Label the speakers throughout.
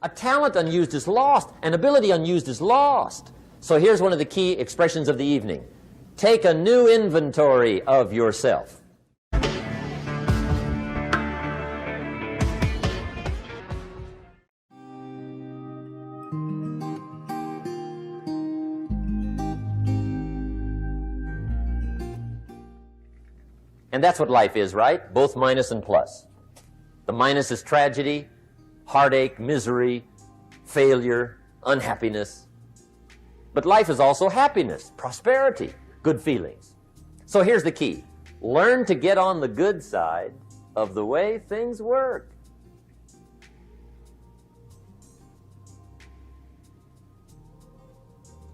Speaker 1: A talent unused is lost. An ability unused is lost. So here's one of the key expressions of the evening. Take a new inventory of yourself. And that's what life is, right? Both minus and plus. The minus is tragedy, heartache, misery, failure, unhappiness. But life is also happiness, prosperity, good feelings. So here's the key. Learn to get on the good side of the way things work.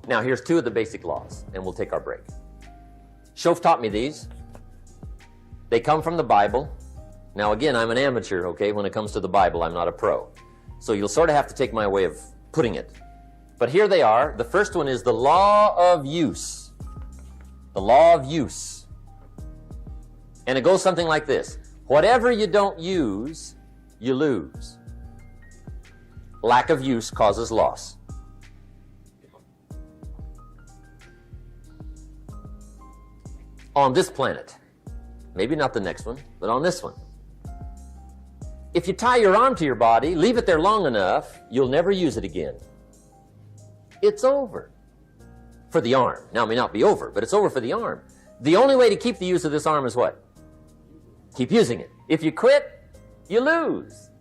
Speaker 1: Now here's two of the basic laws, and we'll take our break. Shof taught me these. They come from the Bible. Now again, I'm an amateur, okay, when it comes to the Bible. I'm not a pro. So you'll sort of have to take my way of putting it. But here they are. The first one is the law of use. The law of use. And it goes something like this. Whatever you don't use, you lose. Lack of use causes loss. On this planet, maybe not the next one, but on this one, if you tie your arm to your body, leave it there long enough, you'll never use it again. It's over for the arm. Now, it may not be over, but it's over for the arm. The only way to keep the use of this arm is what? Keep using it. If you quit, you lose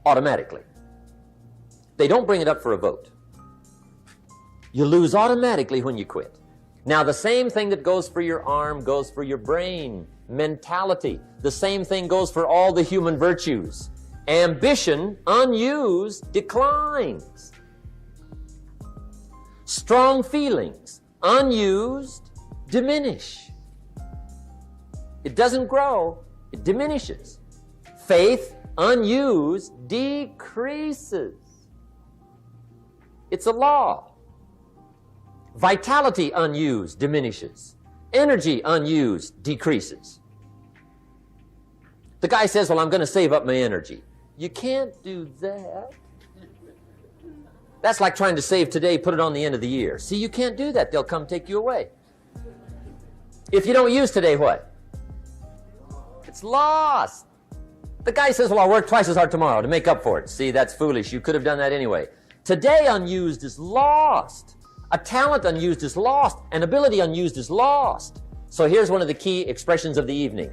Speaker 1: automatically. They don't bring it up for a vote. You lose automatically when you quit. Now, the same thing that goes for your arm goes for your brain, mentality. The same thing goes for all the human virtues. Ambition, unused, declines. Strong feelings, unused, diminish. It doesn't grow, it diminishes. Faith, unused, decreases. It's a law. Vitality, unused, diminishes. Energy, unused, decreases. The guy says, well, I'm going to save up my energy. You can't do that. That's like trying to save today, put it on the end of the year. See, you can't do that. They'll come take you away. If you don't use today, what? It's lost. The guy says, well, I'll work twice as hard tomorrow to make up for it. See, that's foolish. You could have done that anyway. Today, unused is lost. A talent unused is lost. An ability unused is lost. So here's one of the key expressions of the evening.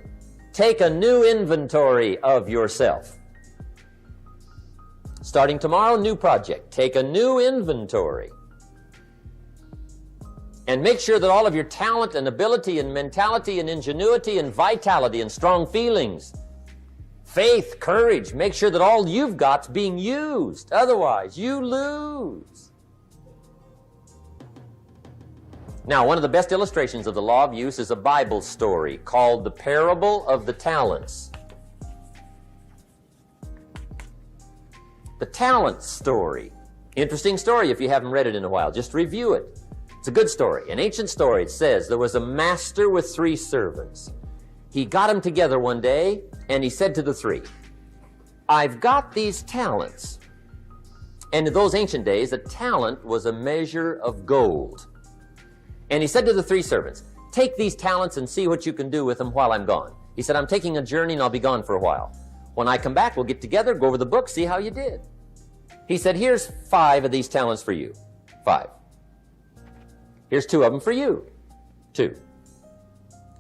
Speaker 1: Take a new inventory of yourself. Starting tomorrow, new project. Take a new inventory. And make sure that all of your talent and ability and mentality and ingenuity and vitality and strong feelings, faith, courage, make sure that all you've got's being used. Otherwise, you lose. Now, one of the best illustrations of the law of use is a Bible story called the Parable of the Talents. The talent story. Interesting story if you haven't read it in a while. Just review it. It's a good story. An ancient story. It says there was a master with 3 servants. He got them together one day and he said to the 3, I've got these talents. And in those ancient days, a talent was a measure of gold. And he said to the 3 servants, take these talents and see what you can do with them while I'm gone. He said, I'm taking a journey and I'll be gone for a while. When I come back, we'll get together, go over the book, see how you did. He said, here's 5 of these talents for you. 5. Here's 2 of them for you. 2.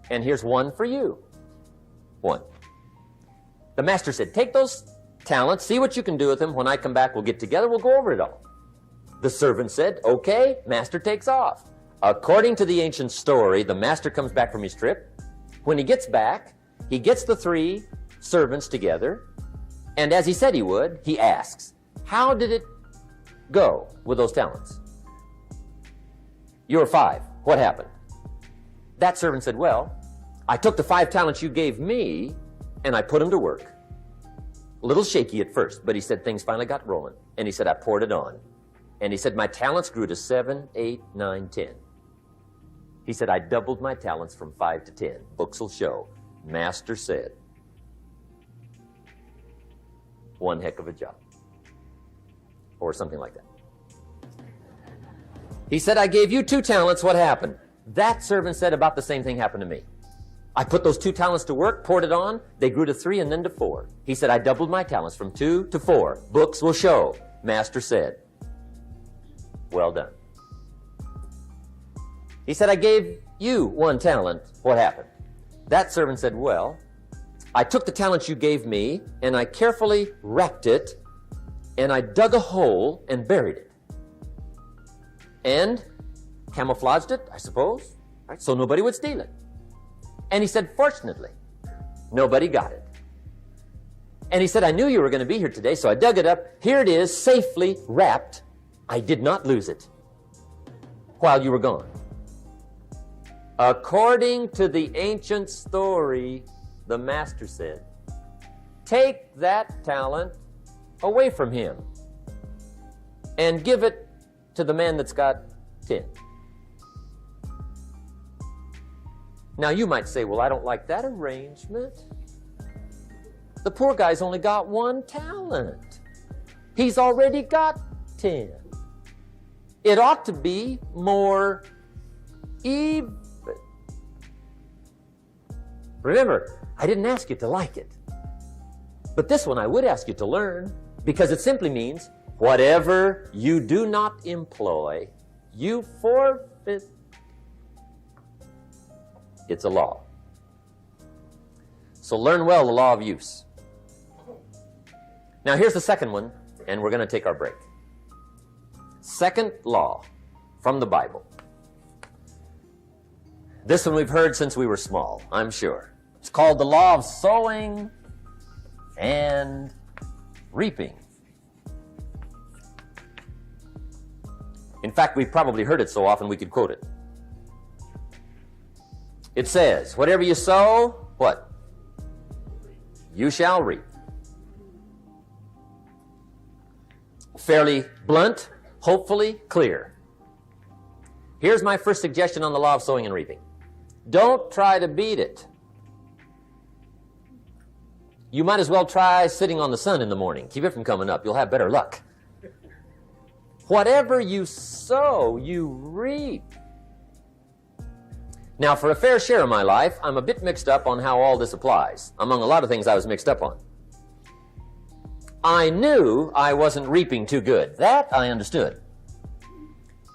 Speaker 1: And here's 1 for you. 1. The master said, take those talents, see what you can do with them. When I come back, we'll get together, we'll go over it all. The servant said, okay, master takes off. According to the ancient story, the master comes back from his trip. When he gets back, he gets the 3 servants together, and as he said he would, he asks, how did it go with those talents? You're 5. What happened? That servant said, well, I took the 5 talents you gave me, and I put them to work. A little shaky at first, but he said things finally got rolling, and he said, I poured it on. And he said, my talents grew to 7, 8, 9, 10. He said, I doubled my talents from 5 to 10. Books will show. Master said. One heck of a job. or something like that. He said, I gave you 2 talents. What happened? That servant said, about the same thing happened to me. I put those 2 talents to work, poured it on. They grew to 3 and then to 4. He said, I doubled my talents from 2 to 4. Books will show. Master said, well done. He said, I gave you 1 talent. What happened? That servant said, well, I took the talent you gave me and I carefully wrapped it and I dug a hole and buried it. And camouflaged it, I suppose, right? So nobody would steal it. And he said, fortunately, nobody got it. And he said, I knew you were going to be here today, so I dug it up. Here it is, safely wrapped. I did not lose it while you were gone. According to the ancient story, the master said, take that talent away from him and give it to the man that's got 10. Now you might say, well, I don't like that arrangement. The poor guy's only got 1 talent. He's already got 10. It ought to be more even. Remember, I didn't ask you to like it. But this one I would ask you to learn, because it simply means whatever you do not employ, you forfeit. It's a law. So learn well the law of use. Now here's the second one, and we're going to take our break. Second law from the Bible. This one we've heard since we were small, I'm sure. It's called the law of sowing and reaping. In fact, we've probably heard it so often we could quote it. It says, whatever you sow, what? You shall reap. Fairly blunt, hopefully clear. Here's my first suggestion on the law of sowing and reaping. Don't try to beat it. You might as well try sitting on the sun in the morning. Keep it from coming up. You'll have better luck. Whatever you sow, you reap. Now, for a fair share of my life, I'm a bit mixed up on how all this applies. Among a lot of things I was mixed up on. I knew I wasn't reaping too good. That I understood.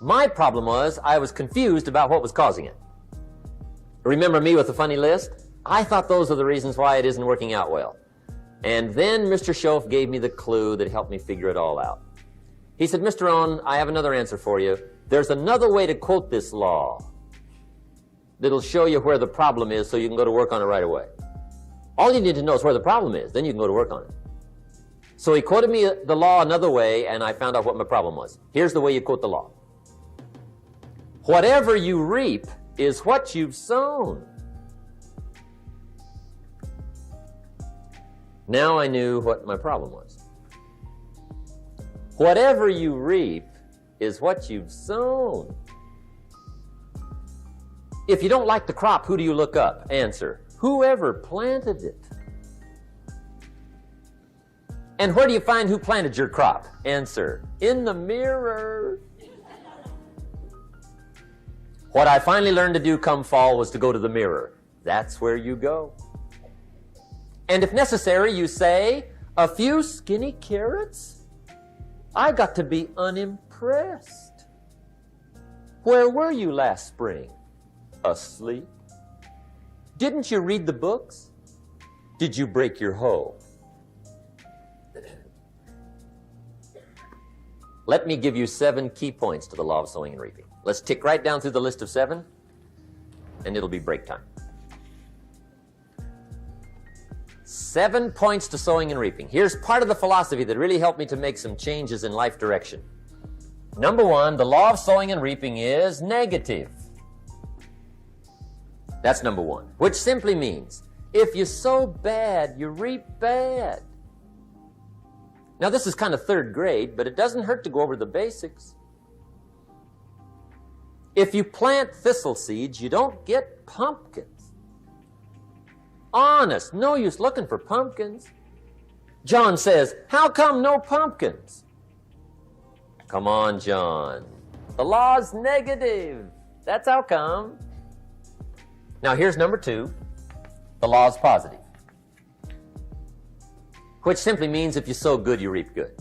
Speaker 1: My problem was I was confused about what was causing it. Remember me with the funny list? I thought those are the reasons why it isn't working out well. And then Mr. Schoaf gave me the clue that helped me figure it all out. He said, Mr. Owen, I have another answer for you. There's another way to quote this law that'll show you where the problem is so you can go to work on it right away. All you need to know is where the problem is, then you can go to work on it. So he quoted me the law another way, and I found out what my problem was. Here's the way you quote the law. Whatever you reap is what you've sown. Now I knew what my problem was. Whatever you reap is what you've sown. If you don't like the crop, who do you look up? Answer, whoever planted it. And where do you find who planted your crop? Answer, in the mirror. What I finally learned to do come fall was to go to the mirror. That's where you go. And if necessary, you say, a few skinny carrots? I got to be unimpressed. Where were you last spring? Asleep. Didn't you read the books? Did you break your hoe? Let me give you 7 key points to the law of sowing and reaping. Let's tick right down through the list of 7, and it'll be break time. 7 points to sowing and reaping. Here's part of the philosophy that really helped me to make some changes in life direction. Number 1, the law of sowing and reaping is negative. That's number 1, which simply means if you sow bad, you reap bad. Now, this is kind of 3rd grade, but it doesn't hurt to go over the basics. If you plant thistle seeds, you don't get pumpkins. Honest, no use looking for pumpkins. John says, how come no pumpkins? Come on, John. The law's negative. That's how come. Now here's number 2. The law's positive. Which simply means if you sow good, you reap good.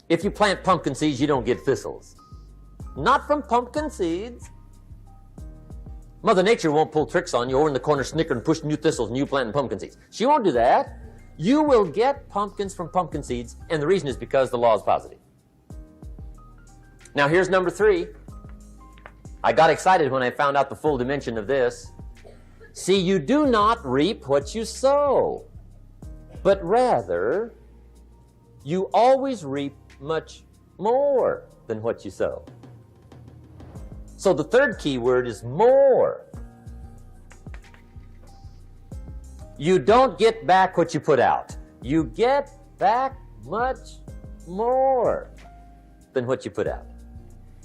Speaker 1: If you plant pumpkin seeds, you don't get thistles. Not from pumpkin seeds. Mother Nature won't pull tricks on you over in the corner snickering and pushing you thistles and you planting pumpkin seeds. She won't do that. You will get pumpkins from pumpkin seeds, and the reason is because the law is positive. Now here's number 3. I got excited when I found out the full dimension of this. See, you do not reap what you sow, but rather you always reap much more than what you sow. So the third key word is more. You don't get back what you put out. You get back much more than what you put out.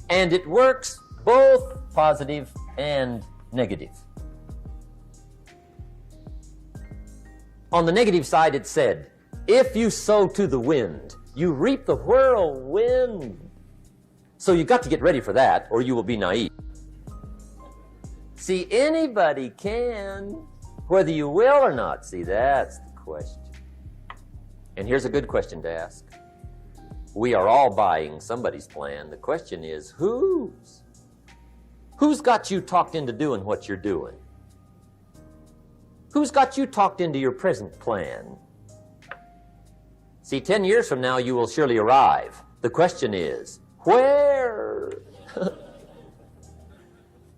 Speaker 1: And it works both positive and negative. On the negative side, it said, if you sow to the wind, you reap the whirlwind. So you got to get ready for that, or you will be naive. See, anybody can, whether you will or not. See, that's the question. And here's a good question to ask. We are all buying somebody's plan. The question is, whose? Who's got you talked into doing what you're doing? Who's got you talked into your present plan? See, 10 years from now, you will surely arrive. The question is, where?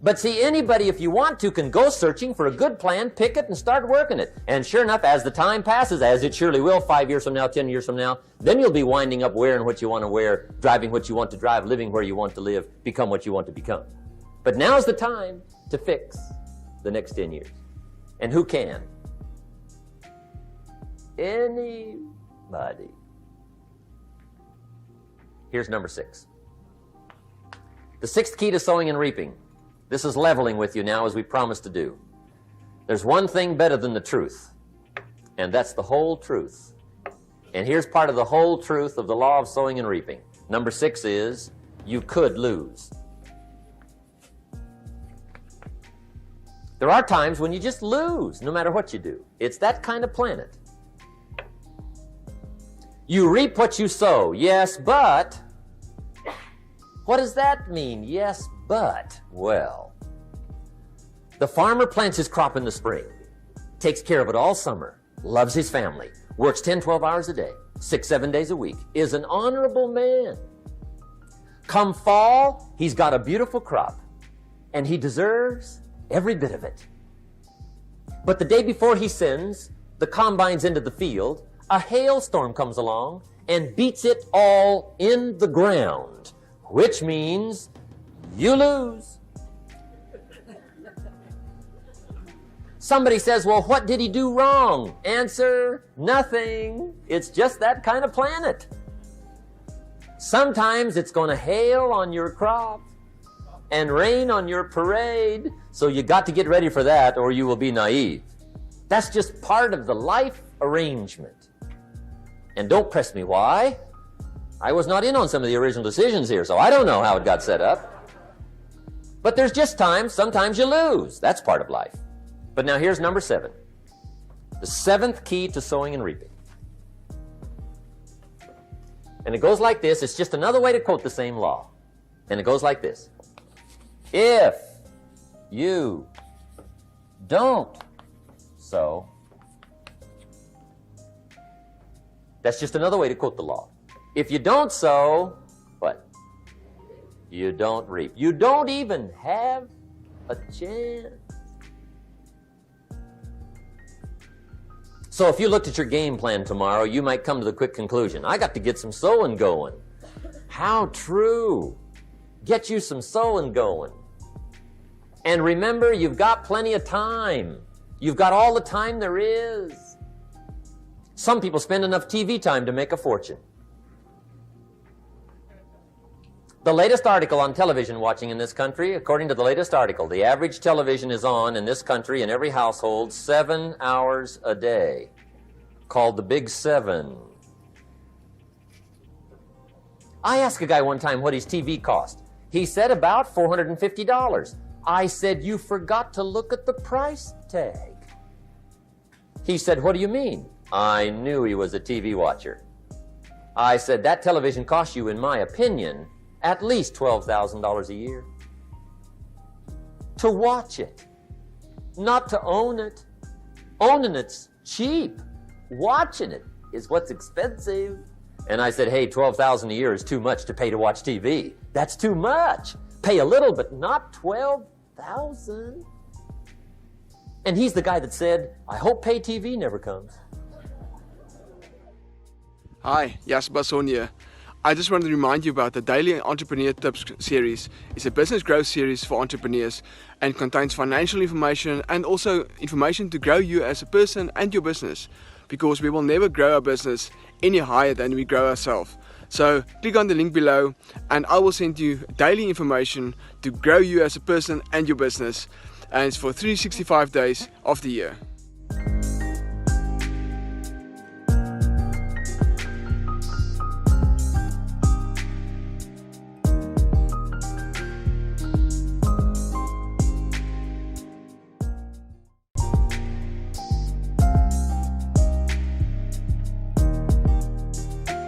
Speaker 1: But see, anybody, if you want to, can go searching for a good plan, pick it, and start working it. And sure enough, as the time passes, as it surely will, 5 years from now, 10 years from now, then you'll be winding up wearing what you want to wear, driving what you want to drive, living where you want to live, become what you want to become. But now's the time to fix the next 10 years. And who can? Anybody. Here's number 6. The 6th key to sowing and reaping. This is leveling with you now, as we promised to do. There's one thing better than the truth, and that's the whole truth. And here's part of the whole truth of the law of sowing and reaping. Number 6 is, you could lose. There are times when you just lose, no matter what you do. It's that kind of planet. You reap what you sow, yes, but... What does that mean, yes, but? Well, the farmer plants his crop in the spring, takes care of it all summer, loves his family, works 10, 12 hours a day, 6, 7 days a week, is an honorable man. Come fall, he's got a beautiful crop, and he deserves every bit of it. But the day before he sends the combines into the field, a hailstorm comes along and beats it all in the ground, which means you lose. Somebody says, well, what did he do wrong? Answer, nothing. It's just that kind of planet. Sometimes it's going to hail on your crop and rain on your parade, so you got to get ready for that or you will be naive. That's just part of the life arrangement. And don't press me why. I was not in on some of the original decisions here, so I don't know how it got set up. But there's just times, sometimes you lose. That's part of life. But now here's number 7. The 7th key to sowing and reaping. And it goes like this. It's just another way to quote the same law. And it goes like this. If you don't sow, that's just another way to quote the law. If you don't sow, what? You don't reap. You don't even have a chance. So if you looked at your game plan tomorrow, you might come to the quick conclusion, I got to get some sowing going. How true. Get you some sowing going. And remember, you've got plenty of time. You've got all the time there is. Some people spend enough TV time to make a fortune. The latest article on television watching in this country, according to the latest article, the average television is on in this country in every household 7 hours a day, called the Big 7. I asked a guy one time what his TV cost. He said about $450. I said, you forgot to look at the price tag. He said, what do you mean? I knew he was a TV watcher. I said, that television costs you, in my opinion, at least $12,000 a year. To watch it, not to own it. Owning it's cheap. Watching it is what's expensive. And I said, hey, $12,000 a year is too much to pay to watch TV. That's too much. Pay a little, but not $12,000. And he's the guy that said, I hope pay TV never comes.
Speaker 2: Hi, Jasper Basson here. I just wanted to remind you about the Daily Entrepreneur Tips series. It's a business growth series for entrepreneurs and contains financial information and also information to grow you as a person and your business, because we will never grow our business any higher than we grow ourselves. So click on the link below and I will send you daily information to grow you as a person and your business, and it's for 365 days of the year.